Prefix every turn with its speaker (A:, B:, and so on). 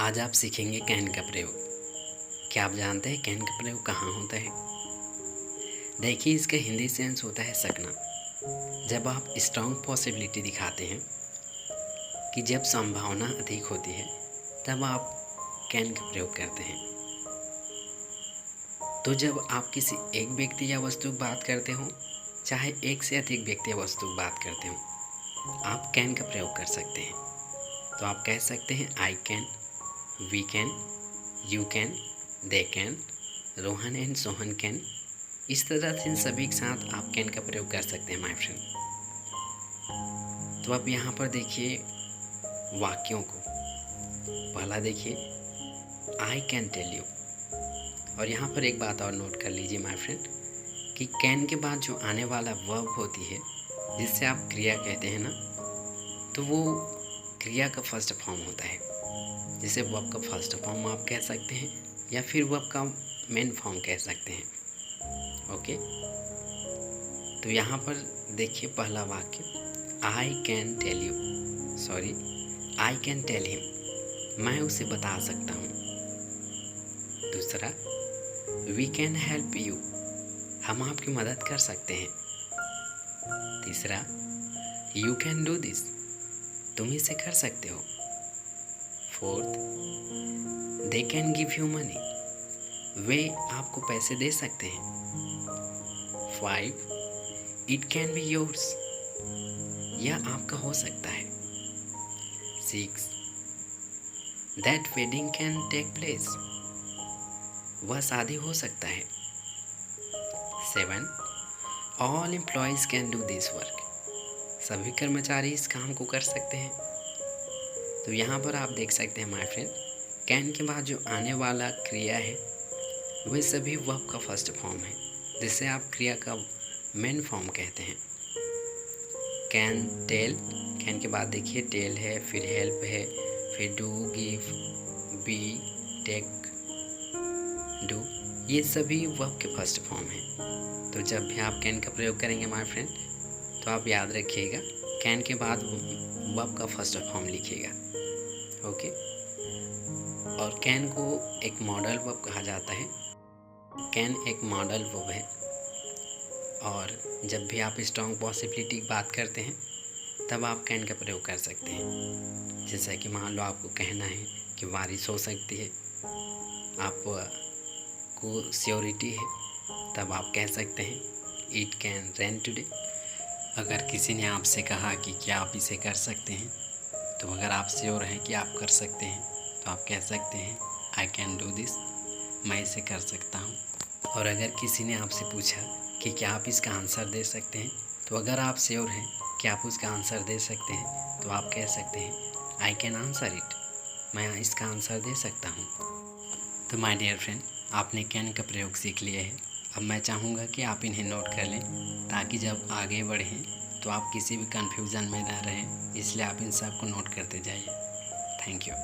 A: आज आप सीखेंगे कैन का प्रयोग। क्या आप जानते हैं कैन का प्रयोग कहाँ होता है? देखिए, इसका हिंदी सेंस होता है सकना। जब आप स्ट्रॉन्ग पॉसिबिलिटी दिखाते हैं कि जब संभावना अधिक होती है तब आप कैन का प्रयोग करते हैं। तो जब आप किसी एक व्यक्ति या वस्तु की बात करते हो, चाहे एक से अधिक व्यक्ति या वस्तु की बात करते हो, आप कैन का प्रयोग कर सकते हैं। तो आप कह सकते हैं I can, we can, you can, they can, Rohan and Sohan can. इस तरह से इन सभी के साथ आप कैन का प्रयोग कर सकते हैं माय फ्रेंड। तो आप यहाँ पर देखिए वाक्यों को। पहला देखिए आई कैन टेल यू। और यहाँ पर एक बात और नोट कर लीजिए माय फ्रेंड कि कैन के बाद जो आने वाला वर्ब होती है, जिससे आप क्रिया कहते हैं ना, तो वो क्रिया का फर्स्ट फॉर्म होता है। जिसे वर्ब का फर्स्ट फॉर्म आप कह सकते हैं या फिर वर्ब का मेन फॉर्म कह सकते हैं। ओके, तो यहाँ पर देखिए पहला वाक्य I can tell you, sorry I can tell him, मैं उसे बता सकता हूँ। दूसरा वी कैन हेल्प यू, हम आपकी मदद कर सकते हैं। तीसरा यू कैन डू दिस, तुम इसे कर सकते हो। Fourth they can give you money, वे आपको पैसे दे सकते हैं। 5 इट कैन बी योर्स, यह आपका हो सकता है। 6 that wedding can take place, वह शादी हो सकता है। 7 all employees can do this work, सभी कर्मचारी इस काम को कर सकते हैं। तो यहाँ पर आप देख सकते हैं माय फ्रेंड, कैन के बाद जो आने वाला क्रिया है वे सभी वर्ब का फर्स्ट फॉर्म है, जिसे आप क्रिया का मेन फॉर्म कहते हैं। कैन टेल, कैन के बाद देखिए टेल है, फिर हेल्प है, फिर do, give, be, take, do, ये सभी वर्ब के फर्स्ट फॉर्म हैं। तो जब भी आप कैन का प्रयोग करेंगे माय फ्रेंड, तो आप याद रखिएगा कैन के बाद वर्ब का फर्स्ट फॉर्म लिखिएगा। ओके, और कैन को एक मॉडल वर्ब कहा जाता है। कैन एक मॉडल वर्ब है, और जब भी आप स्ट्रॉन्ग पॉसिबिलिटी की बात करते हैं तब आप कैन का प्रयोग कर सकते हैं। जैसा कि मान लो आपको कहना है कि बारिश हो सकती है, आपको श्योरिटी है, तब आप कह सकते हैं इट कैन रेन टुडे। अगर किसी ने आपसे कहा कि क्या आप इसे कर सकते हैं, तो अगर आप श्योर हैं कि आप कर सकते हैं तो आप कह सकते हैं आई कैन डू दिस, मैं इसे कर सकता हूँ। और अगर किसी ने आपसे पूछा कि क्या आप इसका आंसर दे सकते हैं, तो अगर आप श्योर हैं कि आप उसका आंसर दे सकते हैं तो आप कह सकते हैं आई कैन आंसर इट, मैं इसका आंसर दे सकता हूँ। तो माय डियर फ्रेंड, आपने कैन का प्रयोग सीख लिया है। अब मैं चाहूँगा कि आप इन्हें नोट कर लें, ताकि जब आगे बढ़ें तो आप किसी भी कन्फ्यूज़न में ना रहें, इसलिए आप इन सब को नोट करते जाइए। Thank you.